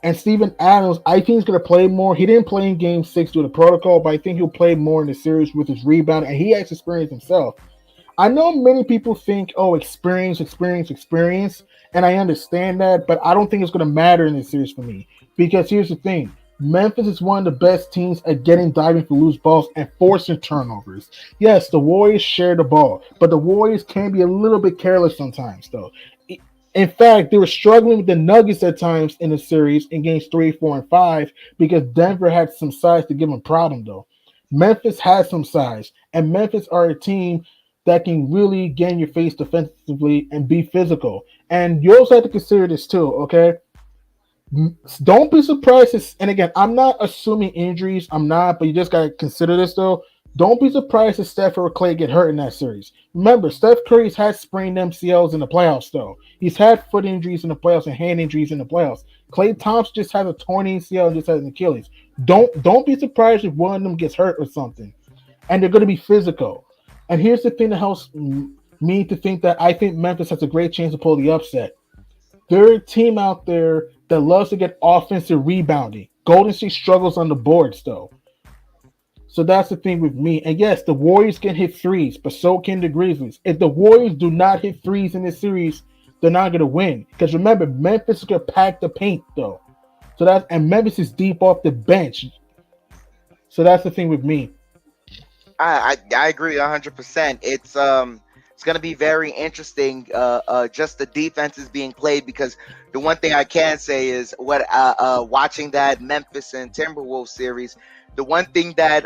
And Steven Adams, I think he's going to play more. He didn't play in Game 6 due to protocol, but I think he'll play more in the series with his rebound, and he has experience himself. I know many people think, oh, experience, experience, experience, and I understand that, but I don't think it's going to matter in this series for me. Because here's the thing. Memphis is one of the best teams at getting diving for loose balls and forcing turnovers. Yes, the Warriors share the ball, but the Warriors can be a little bit careless sometimes, though. In fact, they were struggling with the Nuggets at times in the series in games 3, 4, and 5 because Denver had some size to give them a problem, though. Memphis has some size, and Memphis are a team that can really get in your face defensively and be physical. And you also have to consider this too, okay? Don't be surprised. And again, I'm not assuming injuries. I'm not, but you just gotta consider this though. Don't be surprised if Steph or Clay get hurt in that series. Remember, Steph Curry's had sprained MCLs in the playoffs, though. He's had foot injuries in the playoffs and hand injuries in the playoffs. Clay Thompson just has a torn ACL and just has an Achilles. Don't be surprised if one of them gets hurt or something. And they're going to be physical. And here's the thing that helps me to think that I think Memphis has a great chance to pull the upset. They're a team out there that loves to get offensive rebounding. Golden State struggles on the boards, though. So that's the thing with me. And yes, the Warriors can hit threes, but so can the Grizzlies. If the Warriors do not hit threes in this series, they're not gonna win. Because remember, Memphis is gonna pack the paint though. So that's and Memphis is deep off the bench. So that's the thing with me. I agree 100%. It's going to be very interesting. Just the defenses being played, because the one thing I can say is what watching that Memphis and Timberwolves series, the one thing that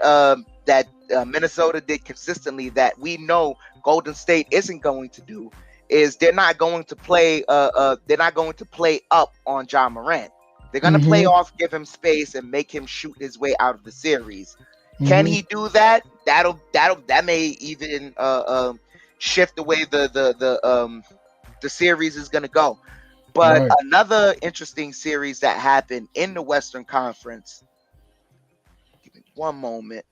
Minnesota did consistently that we know Golden State isn't going to do is they're not going to play up on John Morant. They're going to play Mm-hmm. off, give him space, and make him shoot his way out of the series. Can Mm-hmm. he do that? That may even shift the way the series is going to go. But Right. another interesting series that happened in the Western Conference. Give me one moment.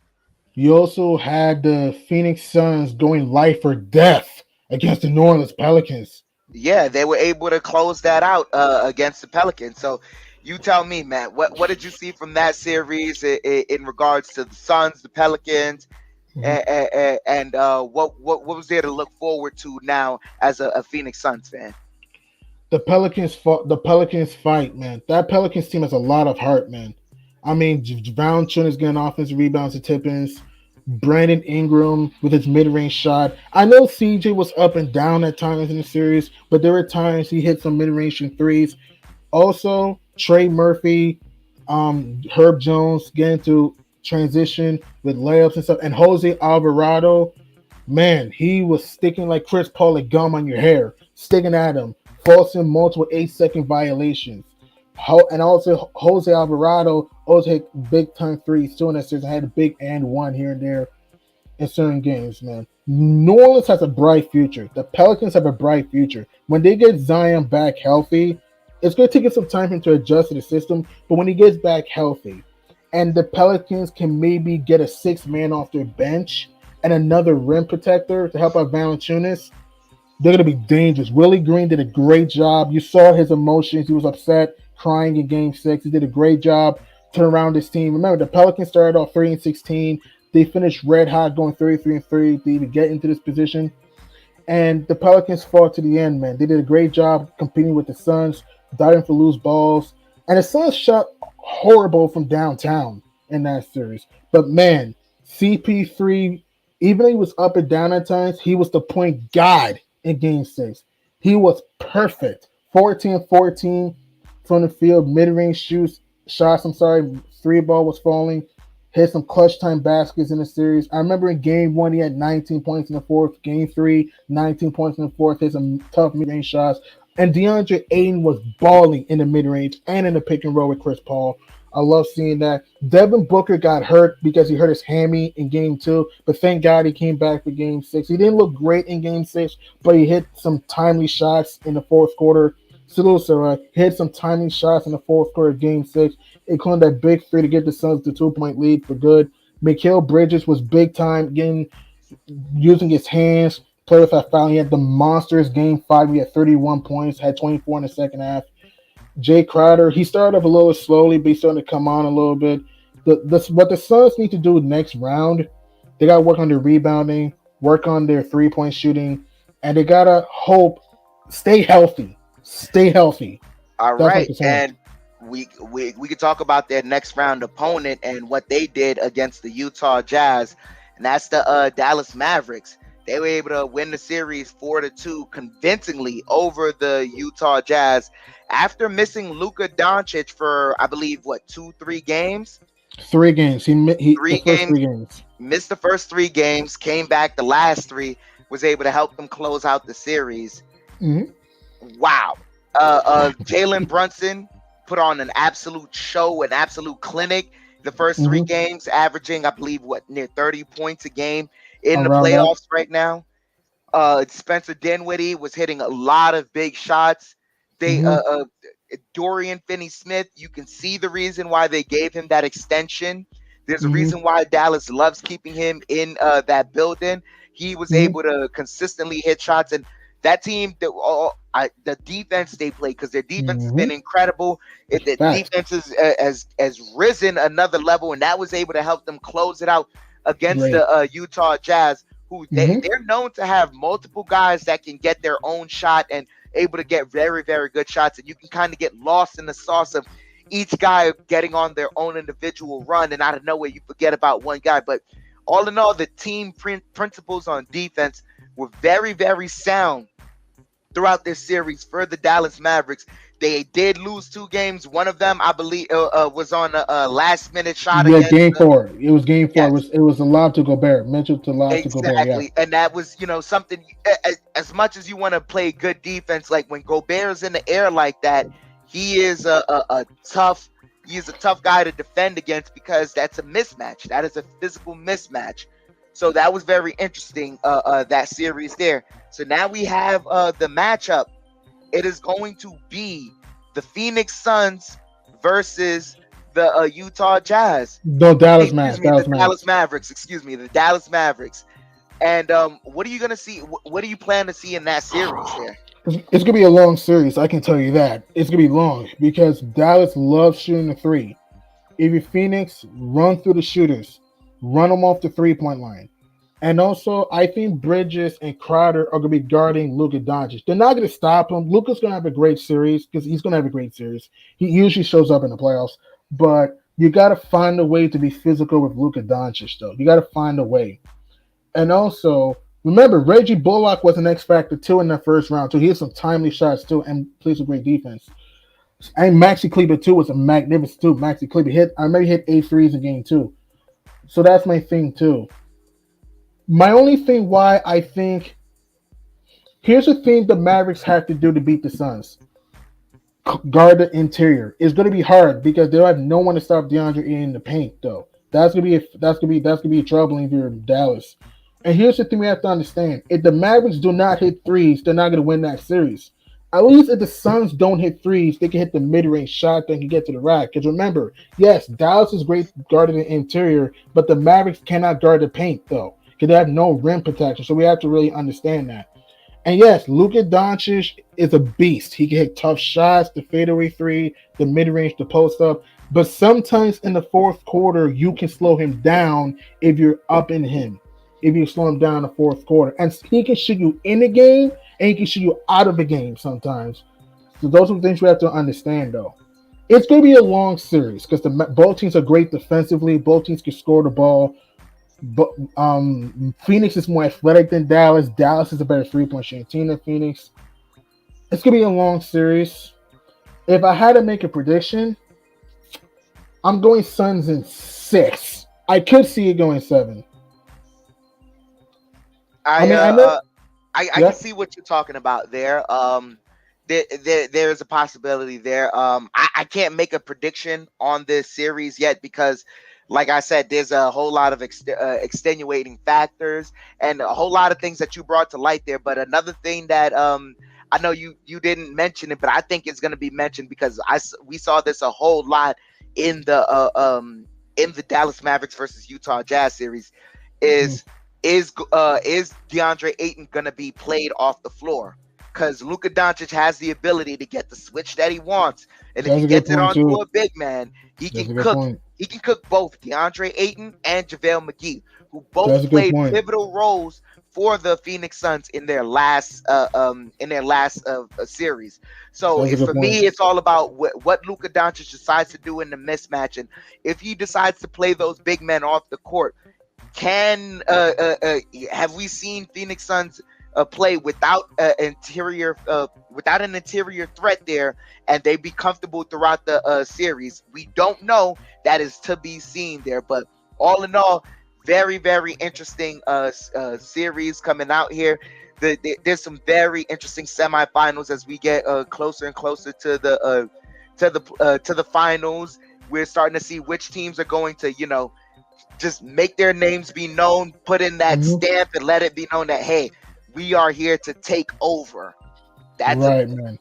You also had the Phoenix Suns going life or death against the New Orleans Pelicans. Yeah, they were able to close that out against the Pelicans. So you tell me, Matt, what did you see from that series in regards to the Suns, the Pelicans, Mhm. and what was there to look forward to now as a Phoenix Suns fan? The Pelicans fought. The Pelicans fight, man. That Pelicans team has a lot of heart, man. I mean, Valanciunas getting offensive rebounds to Tippins. Brandon Ingram with his mid-range shot. I know CJ was up and down at times in the series, but there were times he hit some mid-range threes. Also, Trey Murphy, Herb Jones getting to transition with layups and stuff, and Jose Alvarado, man, he was sticking like Chris Paul, like gum on your hair, sticking at him, forcing multiple 8-second violations. And also Jose Alvarado also hit big time threes too in that season. Had a big and one here and there in certain games, man. New Orleans has a bright future. The Pelicans have a bright future. When they get Zion back healthy, it's going to take some time for him to adjust to the system. But when he gets back healthy, and the Pelicans can maybe get a sixth man off their bench and another rim protector to help out Valanciunas, they're going to be dangerous. Willie Green did a great job. You saw his emotions. He was upset, crying in Game 6. He did a great job turning around this team. Remember, the Pelicans started off 3-16. They finished red hot, going 33-3 to even get into this position. And the Pelicans fought to the end, man. They did a great job competing with the Suns, diving for loose balls. And the Suns shot horrible from downtown in that series. But man, CP3, even though he was up and down at times, he was the point guard in Game 6. He was perfect. 14-14 from the field, mid-range shots. I'm sorry, three ball was falling. Hit some clutch time baskets in the series. I remember in game 1, he had 19 points in the fourth. Game 3, 19 points in the fourth. Hit some tough mid-range shots. And DeAndre Ayton was balling in the mid-range and in the pick and roll with Chris Paul. I love seeing that. Devin Booker got hurt because he hurt his hammy in game 2, but thank God he came back for game 6. He didn't look great in game 6, but he hit some timely shots in the fourth quarter. Salusa hit some timely shots in the fourth quarter of game 6, including that big three to get the Suns the 2-point lead for good. Mikal Bridges was big time, using his hands, play with that foul. He had the monsters game 5. He had 31 points, had 24 in the second half. Jay Crowder, he started off a little slowly, but he's starting to come on a little bit. What the Suns need to do next round, they got to work on their rebounding, work on their three-point shooting, and they got to stay healthy. Stay healthy. All That's right, what they're saying. and we could talk about their next round opponent and what they did against the Utah Jazz, and that's the Dallas Mavericks. They were able to win the series 4-2 convincingly over the Utah Jazz after missing Luka Doncic for, I believe, 2-3 games. 3 games. He Three the first games. 3 games. Missed the first 3 games, came back the last 3, was able to help them close out the series. Mm-hmm. Wow. Jalen Brunson put on an absolute show, an absolute clinic. The first 3 Mm-hmm. games, averaging, I believe, near 30 points a game in the Around that. playoffs right now. Spencer Dinwiddie was hitting a lot of big shots. They Mm-hmm. Dorian Finney-Smith, you can see the reason why they gave him that extension. There's a Mm-hmm. reason why Dallas loves keeping him in that building. He was Mm-hmm. able to consistently hit shots, and that team, the defense they play, because their defense has been Mm-hmm. incredible. The Facts. defense has risen another level, and that was able to help them close it out against Great. the Utah Jazz, who Mm-hmm. they're known to have multiple guys that can get their own shot and able to get very, very good shots. And you can kind of get lost in the sauce of each guy getting on their own individual run, and out of nowhere you forget about one guy. But all in all, the team principles on defense were very, very sound throughout this series for the Dallas Mavericks. They did lose 2 games. One of them, I believe, was on a last-minute shot Yeah, against. game 4. It was game 4. Yes, It was a lob to Gobert. Mitchell to lob to Gobert. Yeah. exactly. And that was, something. As much as you want to play good defense, like when Gobert's in the air like that, he is a tough. He is a tough guy to defend against, because that's a mismatch. That is a physical mismatch. So that was very interesting. That series there. So now we have the matchup. It is going to be the Phoenix Suns versus the Utah Jazz. No, Dallas Excuse Mavericks. me, Dallas the Mavericks. Dallas Mavericks. Excuse me, the Dallas Mavericks. And what are you gonna see? What do you plan to see in that series there? It's gonna be a long series. I can tell you that. It's gonna be long because Dallas loves shooting the 3. If you're Phoenix, run through the shooters, run them off the 3-point line. And also, I think Bridges and Crowder are going to be guarding Luka Doncic. They're not going to stop him. Luka's going to have a great series because he's going to have a great series. He usually shows up in the playoffs. But you got to find a way to be physical with Luka Doncic, though. You got to find a way. And also, remember, Reggie Bullock was an X factor, too, in that first round, too. He had some timely shots, too, and plays a great defense. And Maxi Kleber, too, was a magnificent, too. Maxi Kleber I remember he hit 8 threes in game 2. So that's my thing, too. My only thing why I think here's the thing the Mavericks have to do to beat the Suns. Guard the interior. It's going to be hard because they'll have no one to stop DeAndre in the paint, though. That's gonna be troubling if you're Dallas. And here's the thing we have to understand: if the Mavericks do not hit threes, they're not going to win that series. At least if the Suns don't hit threes, they can hit the mid-range shot, they can get to the rack. Because remember, yes, Dallas is great guarding the interior, but the Mavericks cannot guard the paint, though. Because they have no rim protection. So we have to really understand that. And yes, Luka Doncic is a beast. He can hit tough shots, the fadeaway 3, the mid-range, the post-up. But sometimes in the fourth quarter, you can slow him down if you're up in him. If you slow him down in the fourth quarter. And he can shoot you in the game, and he can shoot you out of the game sometimes. So those are the things we have to understand, though. It's going to be a long series because both teams are great defensively. Both teams can score the ball. But Phoenix is more athletic than Dallas. Dallas is a better 3-point shooting team than Phoenix. It's going to be a long series. If I had to make a prediction, I'm going Suns in 6. I could see it going 7. I know. I can see what you're talking about there. There's a possibility there. I can't make a prediction on this series yet because, like I said, there's a whole lot of extenuating factors and a whole lot of things that you brought to light there. But another thing that I know you didn't mention it, but I think it's going to be mentioned because we saw this a whole lot in the Dallas Mavericks versus Utah Jazz series. Is DeAndre Ayton going to be played off the floor? Because Luka Doncic has the ability to get the switch that he wants, and if he gets it onto a big man, he can cook. Point. He can cook both DeAndre Ayton and JaVale McGee, who both played pivotal roles for the Phoenix Suns in their last series. So for me, it's all about what Luka Doncic decides to do in the mismatch, and if he decides to play those big men off the court. Have we seen Phoenix Suns play without an interior threat there, and they be comfortable throughout the series? We don't know. That is to be seen there. But all in all, very, very interesting series coming out here. There's some very interesting semifinals as we get closer and closer to the finals. We're starting to see which teams are going to, just make their names be known, put in that stamp, and let it be known that, hey, we are here to take over. That's right, man.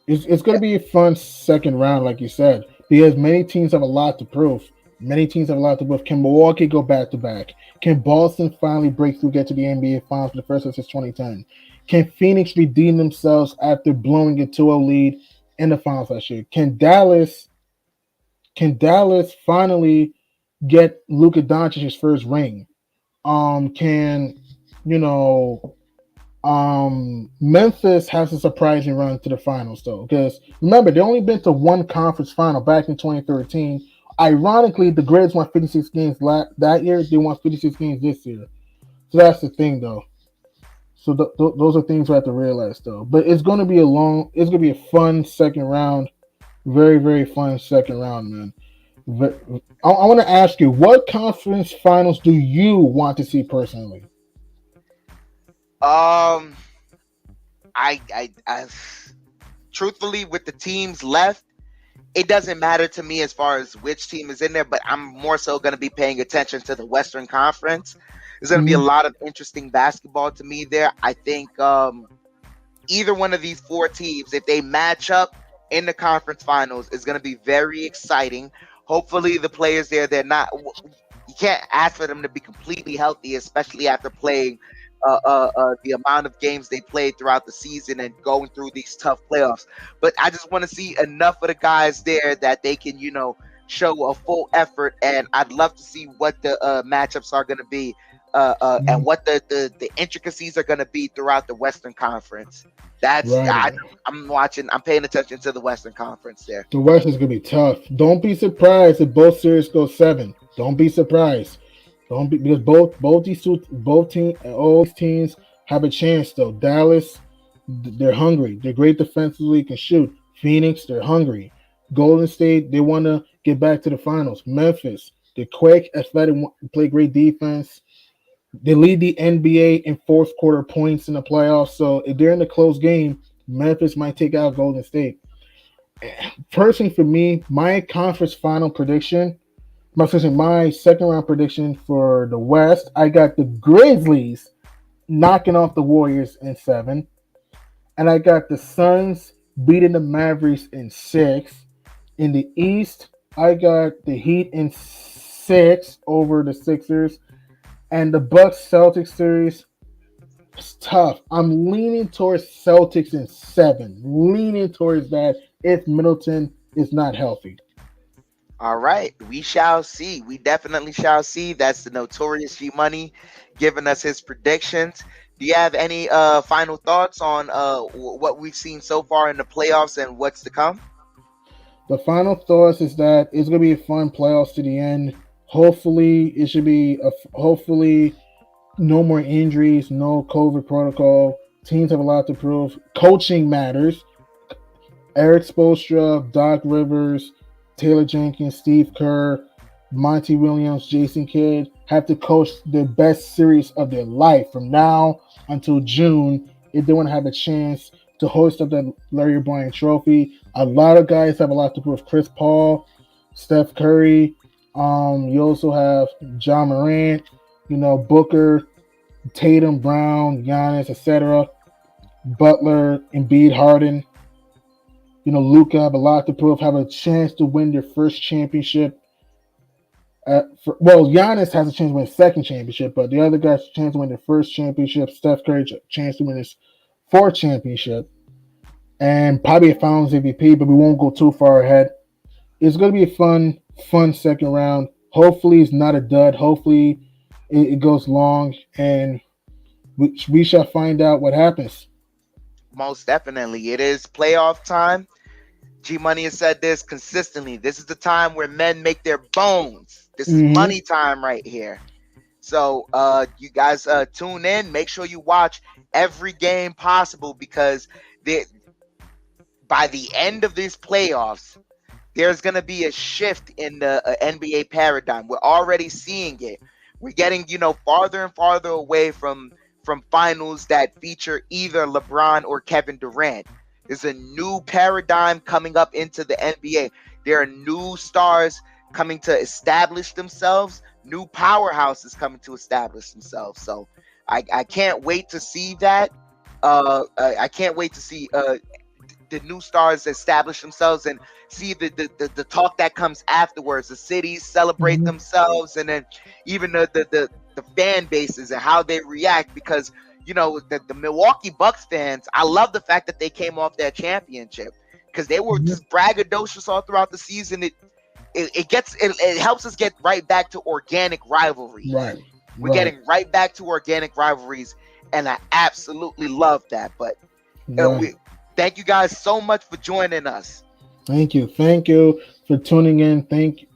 It's going to be a fun second round, like you said, because many teams have a lot to prove. Can Milwaukee go back-to-back? Can Boston finally break through, get to the NBA Finals for the first time since 2010? Can Phoenix redeem themselves after blowing a 2-0 lead in the finals last year? Can Dallas finally get Luka Doncic his first ring? Can you know Memphis has a surprising run to the finals though, because remember they only been to one conference final back in 2013. Ironically, the Grizz won 56 games that year. They won 56 games this year. So that's the thing though. So those are things we have to realize though. But it's going to be a fun second round. Very, very fun second round, man. I want to ask you, what conference finals do you want to see personally? Um, I truthfully, with the teams left, it doesn't matter to me as far as which team is in there, but I'm more so going to be paying attention to the Western Conference. There's going to be a Mhm. lot of interesting basketball to me there. I think either one of these four teams, if they match up in the conference finals, is going to be very exciting. Hopefully, the players there, they're not. You can't ask for them to be completely healthy, especially after playing the amount of games they played throughout the season and going through these tough playoffs. But I just want to see enough of the guys there that they can, show a full effort. And I'd love to see what the matchups are going to be and what the intricacies are going to be throughout the Western Conference. Right. I'm watching. I'm paying attention to the Western Conference there. The West is gonna be tough. Don't be surprised if both series go seven. Don't be surprised. Don't be because all these teams have a chance though. Dallas, they're hungry. They're great defensively, can shoot. Phoenix, they're hungry. Golden State, they want to get back to the finals. Memphis, they're quick, athletic, play great defense. They lead the NBA in fourth quarter points in the playoffs. So if they're in a close game, Memphis might take out Golden State. Personally, for me, my conference final prediction, my second round prediction for the West, I got the Grizzlies knocking off the Warriors in 7, and I got the Suns beating the Mavericks in 6. In the East, I got the Heat in 6 over the Sixers, and the Bucks Celtics series. It's tough. I'm leaning towards Celtics in 7. Leaning towards that if Middleton is not healthy. All right, we shall see. We definitely shall see. That's the Notorious G Money giving us his predictions. Do you have any final thoughts on what we've seen so far in the playoffs and what's to come? The final thoughts is that it's gonna be a fun playoffs to the end. Hopefully, it should be hopefully no more injuries, no COVID protocol. Teams have a lot to prove. Coaching matters. Eric Spoelstra, Doc Rivers, Taylor Jenkins, Steve Kerr, Monty Williams, Jason Kidd have to coach the best series of their life from now until June if they want to have a chance to hoist up that Larry O'Brien trophy. A lot of guys have a lot to prove. Chris Paul, Steph Curry. You also have John Morant, Booker, Tatum, Brown, Giannis, etc. Butler, Embiid, Harden. Luka have a lot to prove, have a chance to win their first championship. Giannis has a chance to win a second championship, but the other guys have a chance to win their first championship. Steph Curry has a chance to win his fourth championship, and probably a Finals MVP, but we won't go too far ahead. It's going to be a fun second round. Hopefully, it's not a dud. Hopefully, it goes long, and we shall find out what happens. Most definitely. It is playoff time. G Money has said this consistently. This is the time where men make their bones. This is money time right here. So you guys tune in. Make sure you watch every game possible because by the end of these playoffs, there's going to be a shift in the NBA paradigm. We're already seeing it. We're getting, farther and farther away from finals that feature either LeBron or Kevin Durant. There's a new paradigm coming up into the NBA. There are new stars coming to establish themselves, new powerhouses coming to establish themselves. So I can't wait to see that. I can't wait to see the new stars establish themselves and see the talk that comes afterwards. The cities celebrate themselves, and then even the fan bases and how they react, because the Milwaukee Bucks fans, I love the fact that they came off that championship because they were just braggadocious all throughout the season. It helps us get right back to organic rivalries. Right. We're getting right back to organic rivalries, and I absolutely love that. But thank you guys so much for joining us. Thank you for tuning in. Thank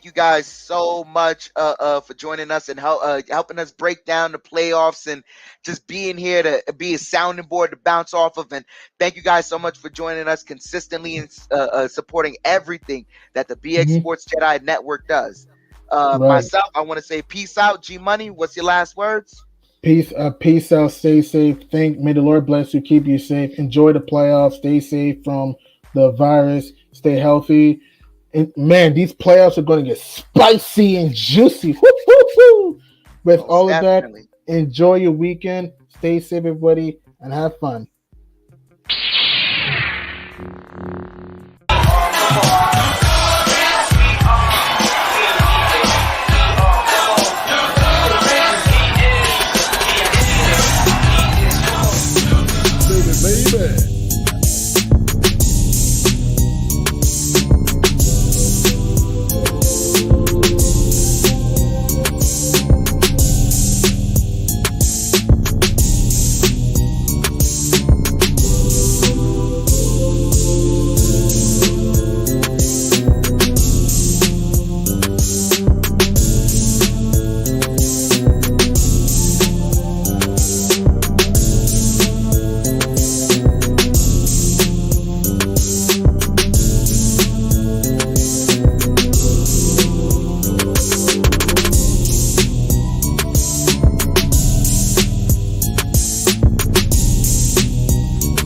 you guys so much for joining us and helping us break down the playoffs and just being here to be a sounding board to bounce off of. And thank you guys so much for joining us consistently and supporting everything that the BX Sports Jedi Network does. Myself, I want to say peace out. G Money, what's your last words? Peace out. Stay safe. May the Lord bless you. Keep you safe. Enjoy the playoffs. Stay safe from the virus. Stay healthy. And man, these playoffs are going to get spicy and juicy. With all of that, enjoy your weekend. Stay safe, everybody, and have fun.